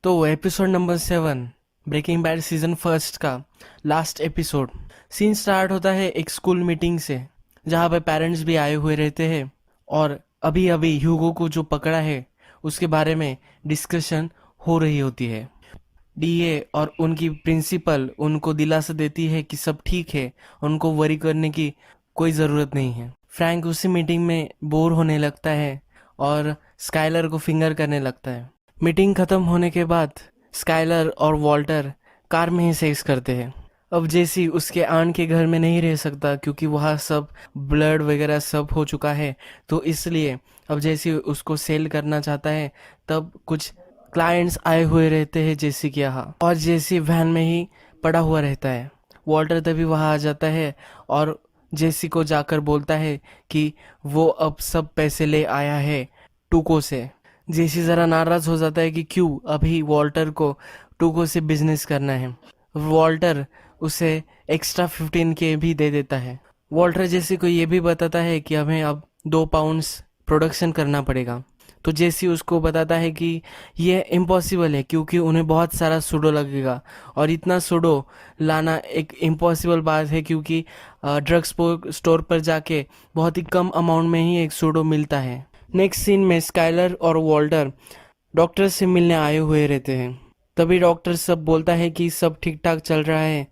तो episode number 7 Breaking Bad season first का last episode. Scene start होता है एक स्कूल मीटिंग से, जहाँ पे पेरेंट्स भी आए हुए रहते हैं और अभी अभी ह्यूगो को जो पकड़ा है उसके बारे में डिस्कशन हो रही होती है। डीए और उनकी प्रिंसिपल उनको दिलासा देती है कि सब ठीक है, उनको वरी करने की कोई ज़रूरत नहीं है। फ्रैंक उसी मीटिंग में बोर होने लगता है और स्काइलर को फिंगर करने लगता है। मीटिंग खत्म होने के बाद स्काइलर और वॉल्टर कार में ही सेक्स करते हैं। अब जेसी उसके आन के घर में नहीं रह सकता क्योंकि वहाँ सब ब्लड वगैरह सब हो चुका है, तो इसलिए अब जेसी उसको सेल करना चाहता है। तब कुछ क्लाइंट्स आए हुए रहते हैं जेसी के यहाँ और जेसी वैन में ही पड़ा हुआ रहता है। वॉल्टर तभी वहाँ आ जाता है और जेसी को जाकर बोलता है कि वो अब सब पैसे ले आया है टूको से। जेसी ज़रा नाराज़ हो जाता है कि क्यों अभी वॉल्टर को टूको से बिजनेस करना है। वॉल्टर उसे एक्स्ट्रा 15K भी दे देता है। वॉल्टर जेसी को ये भी बताता है कि हमें अब 2 पाउंड्स प्रोडक्शन करना पड़ेगा। तो जेसी उसको बताता है कि ये इम्पॉसिबल है क्योंकि उन्हें बहुत सारा सूडो लगेगा और इतना सूडो लाना एक इम्पॉसिबल बात है क्योंकि ड्रग स्टोर पर जाके बहुत ही कम अमाउंट में ही एक सूडो मिलता है। नेक्स्ट सीन में स्काइलर और वॉल्टर डॉक्टर से मिलने आए हुए रहते हैं। तभी डॉक्टर सब बोलता है कि सब ठीक ठाक चल रहा है।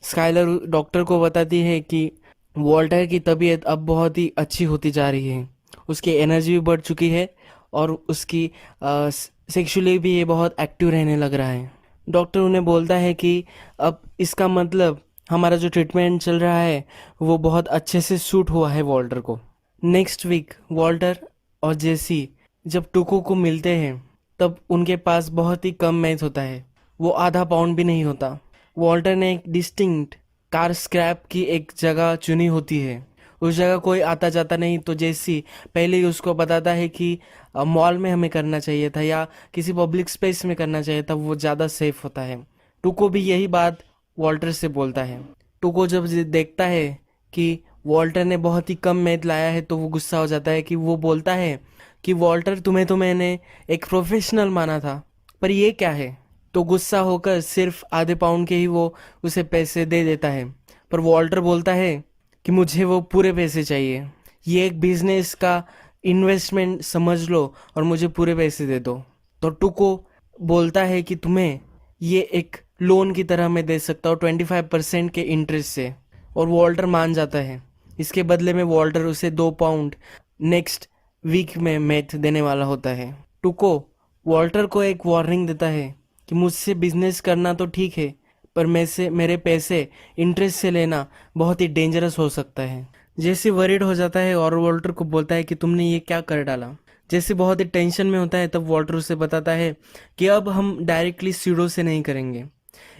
स्काइलर डॉक्टर को बताती है कि वॉल्टर की तबीयत अब बहुत ही अच्छी होती जा रही है, उसकी एनर्जी भी बढ़ चुकी है और उसकी सेक्सुअली भी ये बहुत एक्टिव रहने लग रहा है। डॉक्टर उन्हें बोलता है कि अब इसका मतलब हमारा जो ट्रीटमेंट चल रहा है वो बहुत अच्छे से सूट हुआ है वॉल्टर को। नेक्स्ट वीक वॉल्टर और जेसी जब टुको को मिलते हैं तब उनके पास बहुत ही कम मैथ होता है, वो आधा पाउंड भी नहीं होता। वॉल्टर ने एक डिस्टिंक्ट कार स्क्रैप की एक जगह चुनी होती है, उस जगह कोई आता जाता नहीं, तो जेसी पहले ही उसको बताता है कि मॉल में हमें करना चाहिए था या किसी पब्लिक स्पेस में करना चाहिए था, वो ज़्यादा सेफ होता है। टुको भी यही बात वॉल्टर से बोलता है। टुको जब देखता है कि वॉल्टर ने बहुत ही कम मैथ लाया है तो वो गुस्सा हो जाता है कि वो बोलता है कि वॉल्टर तुम्हें तो मैंने एक प्रोफेशनल माना था, पर ये क्या है। तो गुस्सा होकर सिर्फ आधे पाउंड के ही वो उसे पैसे दे देता है, पर वॉल्टर बोलता है कि मुझे वो पूरे पैसे चाहिए, ये एक बिजनेस का इन्वेस्टमेंट समझ लो और मुझे पूरे पैसे दे दो। तो टुको बोलता है कि तुम्हें ये एक लोन की तरह मैं दे सकता हूँ 25% के इंटरेस्ट से, और वॉल्टर मान जाता है। इसके बदले में वॉल्टर उसे 2 पाउंड नेक्स्ट वीक में मैथ देने वाला होता है। टुको वॉल्टर को एक वार्निंग देता है कि मुझसे बिजनेस करना तो ठीक है, पर मेरे पैसे इंटरेस्ट से लेना बहुत ही डेंजरस हो सकता है। जैसे वरीड हो जाता है और वॉल्टर को बोलता है कि तुमने ये क्या कर डाला। जैसे बहुत ही टेंशन में होता है तब वॉल्टर उसे बताता है कि अब हम डायरेक्टली सीडो से नहीं करेंगे।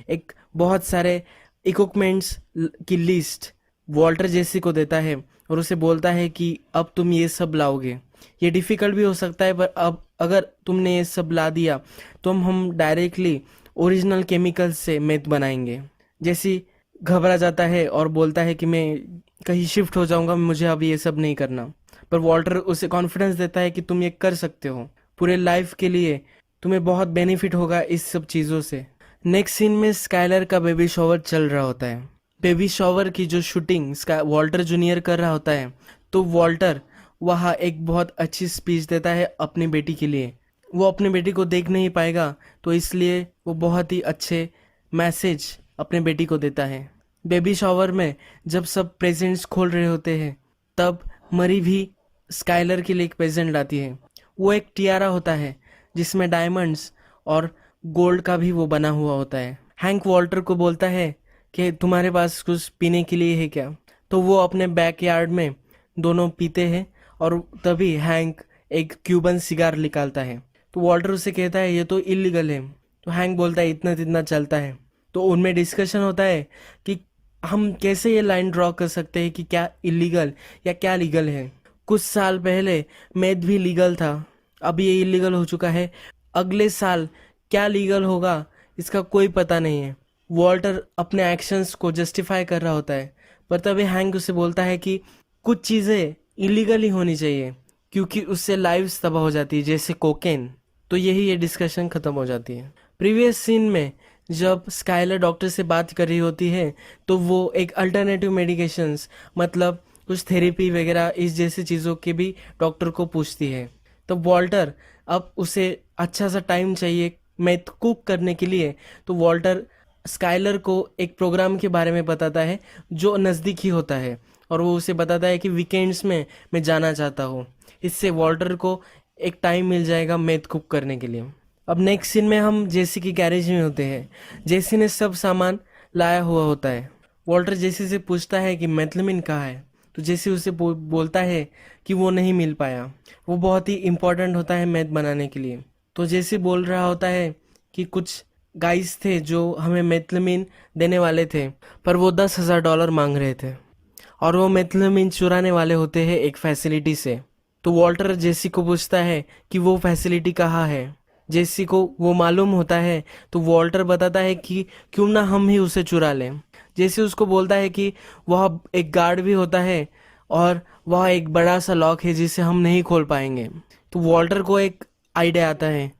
एक बहुत सारे इक्विपमेंट्स की लिस्ट वॉल्टर जेसी को देता है और उसे बोलता है कि अब तुम ये सब लाओगे, ये डिफ़िकल्ट भी हो सकता है, पर अब अगर तुमने ये सब ला दिया तो हम डायरेक्टली ओरिजिनल केमिकल से मेथ बनाएंगे। जैसी घबरा जाता है और बोलता है कि मैं कहीं शिफ्ट हो जाऊंगा, मुझे अब ये सब नहीं करना। पर वॉल्टर उसे कॉन्फिडेंस देता है कि तुम ये कर सकते हो, पूरे लाइफ के लिए तुम्हें बहुत बेनिफिट होगा इस सब चीज़ों से। नेक्स्ट सीन में स्काइलर का बेबी शॉवर चल रहा होता है। बेबी शॉवर की जो शूटिंग वॉल्टर जूनियर कर रहा होता है, तो वॉल्टर वहाँ एक बहुत अच्छी स्पीच देता है अपनी बेटी के लिए। वो अपनी बेटी को देख नहीं पाएगा, तो इसलिए वो बहुत ही अच्छे मैसेज अपने बेटी को देता है। बेबी शॉवर में जब सब प्रेजेंट्स खोल रहे होते हैं तब मरी भी स्काइलर के लिए एक प्रेजेंट लाती है। वो एक टियारा होता है जिसमें डायमंड्स और गोल्ड का भी वो बना हुआ होता है। हैंक वॉल्टर को बोलता है कि तुम्हारे पास कुछ पीने के लिए है क्या। तो वो अपने बैकयार्ड में दोनों पीते हैं और तभी हैंक एक क्यूबन सिगार निकालता है। तो वॉल्टर उसे कहता है ये तो इलीगल है। तो हैंक बोलता है इतना तितना चलता है। तो उनमें डिस्कशन होता है कि हम कैसे ये लाइन ड्रॉ कर सकते हैं कि क्या इलीगल या क्या लीगल है। कुछ साल पहले मैथ भी लीगल था, अब ये इलीगल हो चुका है। अगले साल क्या लीगल होगा इसका कोई पता नहीं है। वॉल्टर अपने एक्शंस को जस्टिफाई कर रहा होता है, पर तभी हैंक उसे बोलता है कि कुछ चीज़ें इलीगल ही होनी चाहिए क्योंकि उससे लाइव्स तबाह हो जाती है, जैसे कोकेन। तो यही ये डिस्कशन ख़त्म हो जाती है। प्रीवियस सीन में जब स्काइलर डॉक्टर से बात कर रही होती है तो वो एक अल्टरनेटिव मेडिकेशंस मतलब कुछ थेरेपी वगैरह इस जैसी चीज़ों के भी डॉक्टर को पूछती है। तो वॉल्टर अब उसे अच्छा सा टाइम चाहिए मैथ कुक करने के लिए, तो वॉल्टर स्काइलर को एक प्रोग्राम के बारे में बताता है जो नज़दीक ही होता है, और वो उसे बताता है कि वीकेंड्स में मैं जाना चाहता हूँ। इससे वॉल्टर को एक टाइम मिल जाएगा मैथ कुक करने के लिए। अब नेक्स्ट सीन में हम जेसी की गैरेज में होते हैं। जेसी ने सब सामान लाया हुआ होता है। वॉल्टर जेसी से पूछता है कि मैथलमिन कहाँ है, तो जेसी उसे बोलता है कि वो नहीं मिल पाया, वो बहुत ही इम्पोर्टेंट होता है मैथ बनाने के लिए। तो जेसी बोल रहा होता है कि कुछ गाइस थे जो हमें मैथलमिन देने वाले थे, पर वो $10,000 मांग रहे थे, और वो मैथलमिन चुराने वाले होते हैं एक फैसिलिटी से। तो वॉल्टर जेसी को पूछता है कि वो फैसिलिटी कहाँ है। जेसी को वो मालूम होता है, तो वॉल्टर बताता है कि क्यों ना हम ही उसे चुरा लें। जेसी उसको बोलता है कि वह एक गार्ड भी होता है और वह एक बड़ा सा लॉक है जिसे हम नहीं खोल पाएंगे। तो वॉल्टर को एक आइडिया आता है।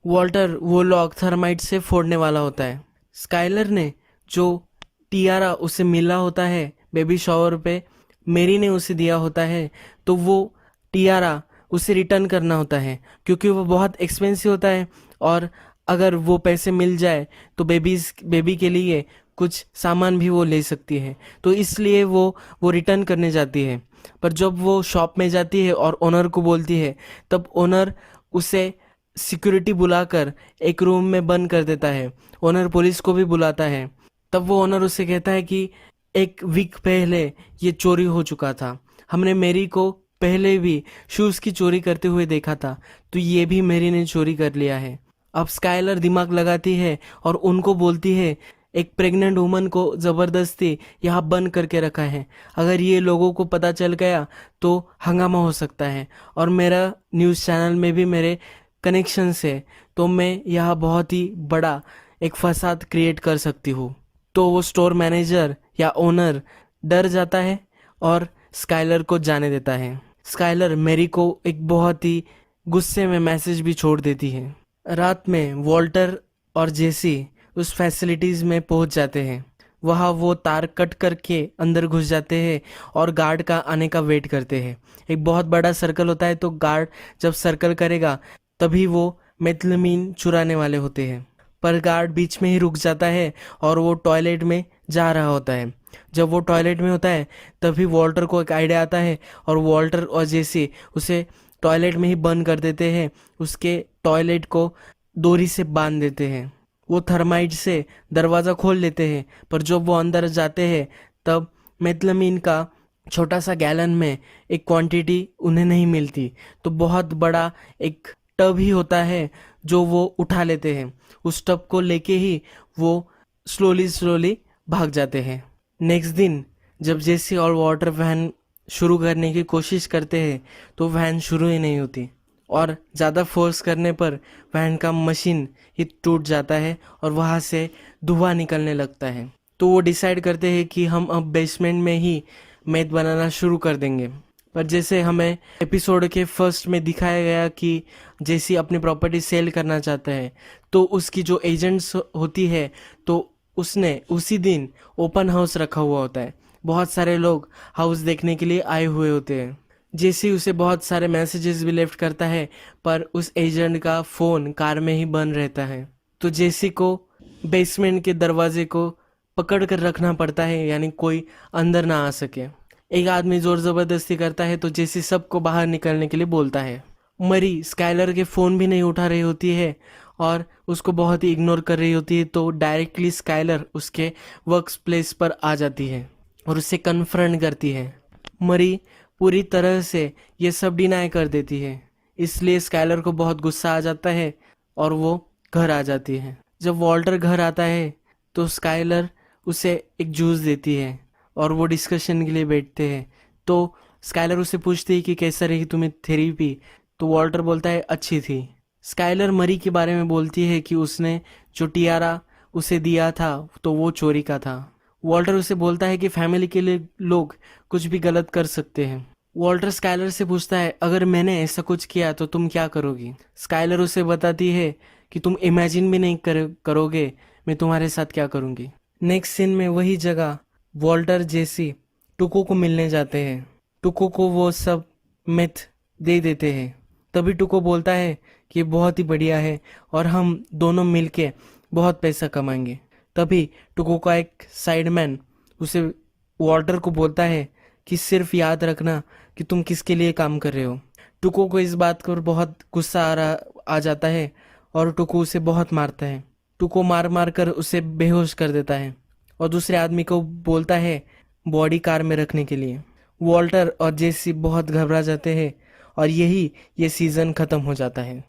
वॉल्टर वो लॉक थर्माइट से फोड़ने वाला होता है। स्काइलर ने जो टियारा उसे मिला होता है बेबी शॉवर पे, मेरी ने उसे दिया होता है, तो वो टियारा उसे रिटर्न करना होता है क्योंकि वो बहुत एक्सपेंसिव होता है, और अगर वो पैसे मिल जाए तो बेबी के लिए कुछ सामान भी वो ले सकती है। तो इसलिए वो रिटर्न करने जाती है। पर जब वो शॉप में जाती है और ओनर को बोलती है, तब ओनर उसे सिक्योरिटी बुलाकर एक रूम में बंद कर देता है। ओनर पुलिस को भी बुलाता है। तब वो ओनर उसे कहता है कि एक वीक पहले ये चोरी हो चुका था, हमने मेरी को पहले भी शूज़ की चोरी करते हुए देखा था, तो ये भी मेरी ने चोरी कर लिया है। अब स्काइलर दिमाग लगाती है और उनको बोलती है एक प्रेग्नेंट वुमन को ज़बरदस्ती यहाँ बंद करके रखा है, अगर ये लोगों को पता चल गया तो हंगामा हो सकता है, और मेरा न्यूज़ चैनल में भी मेरे कनेक्शन से, तो मैं यहाँ बहुत ही बड़ा एक फसाद क्रिएट कर सकती हूँ। तो वो स्टोर मैनेजर या ओनर डर जाता है और स्काइलर को जाने देता है। स्काइलर मैरी को एक बहुत ही गुस्से में मैसेज भी छोड़ देती है। रात में वॉल्टर और जेसी उस फैसिलिटीज में पहुंच जाते हैं। वहाँ वो तार कट करके अंदर घुस जाते हैं और गार्ड का आने का वेट करते हैं। एक बहुत बड़ा सर्कल होता है, तो गार्ड जब सर्कल करेगा तभी वो मेथलमीन चुराने वाले होते हैं। पर गार्ड बीच में ही रुक जाता है और वो टॉयलेट में जा रहा होता है। जब वो टॉयलेट में होता है तभी वॉल्टर को एक आइडिया आता है, और वॉल्टर और जेसी उसे टॉयलेट में ही बंद कर देते हैं। उसके टॉयलेट को डोरी से बांध देते हैं। वो थर्माइट से दरवाज़ा खोल लेते हैं, पर जब वो अंदर जाते हैं तब मेथलमीन का छोटा सा गैलन में एक क्वांटिटी उन्हें नहीं मिलती, तो बहुत बड़ा एक टब ही होता है जो वो उठा लेते हैं। उस टब को लेके ही वो स्लोली भाग जाते हैं। नेक्स्ट दिन जब जेसी और वाटर वैन शुरू करने की कोशिश करते हैं तो वैन शुरू ही नहीं होती, और ज़्यादा फोर्स करने पर वैन का मशीन ही टूट जाता है और वहाँ से धुआं निकलने लगता है। तो वो डिसाइड करते हैं कि हम अब बेसमेंट में ही मैथ बनाना शुरू कर देंगे। पर जैसे हमें एपिसोड के फर्स्ट में दिखाया गया कि जेसी अपनी प्रॉपर्टी सेल करना चाहता है, तो उसकी जो एजेंट्स होती है, तो उसने उसी दिन ओपन हाउस रखा हुआ होता है। बहुत सारे लोग हाउस देखने के लिए आए हुए होते हैं। जेसी उसे बहुत सारे मैसेजेस भी लेफ्ट करता है, पर उस एजेंट का फ़ोन कार में ही बंद रहता है। तो जेसी को बेसमेंट के दरवाजे को पकड़ कर रखना पड़ता है, यानी कोई अंदर ना आ सके। एक आदमी जोर ज़बरदस्ती करता है तो जेसी सबको बाहर निकलने के लिए बोलता है। मरी स्काइलर के फ़ोन भी नहीं उठा रही होती है और उसको बहुत ही इग्नोर कर रही होती है, तो डायरेक्टली स्काइलर उसके वर्क प्लेस पर आ जाती है और उससे कन्फ्रंट करती है। मरी पूरी तरह से ये सब डिनाई कर देती है, इसलिए स्काइलर को बहुत गुस्सा आ जाता है और वो घर आ जाती है। जब वॉल्टर घर आता है तो स्काइलर उसे एक जूस देती है और वो डिस्कशन के लिए बैठते हैं। तो स्काइलर उससे पूछती है कि कैसा रही तुम्हें थेरेपी, तो वॉल्टर बोलता है अच्छी थी। स्काइलर मरी के बारे में बोलती है कि उसने जो टियारा उसे दिया था तो वो चोरी का था। वॉल्टर उसे बोलता है कि फैमिली के लिए लोग कुछ भी गलत कर सकते हैं। वॉल्टर स्काइलर से पूछता है अगर मैंने ऐसा कुछ किया तो तुम क्या करोगी। स्काइलर उसे बताती है कि तुम इमेजिन भी नहीं करोगे मैं तुम्हारे साथ क्या करूँगी। नेक्स्ट सीन में वही जगह वॉल्टर जेसी टुको को मिलने जाते हैं। टुको को वो सब मिथ दे देते हैं। तभी टुको बोलता है कि ये बहुत ही बढ़िया है और हम दोनों मिलके बहुत पैसा कमाएंगे। तभी टुको का एक साइडमैन उसे वॉल्टर को बोलता है कि सिर्फ याद रखना कि तुम किसके लिए काम कर रहे हो। टुको को इस बात पर बहुत गुस्सा आ जाता है और टुको उसे बहुत मारता है। टुको मार मार कर उसे बेहोश कर देता है और दूसरे आदमी को बोलता है बॉडी कार में रखने के लिए। वॉल्टर और जेसी बहुत घबरा जाते हैं और यही ये सीज़न ख़त्म हो जाता है।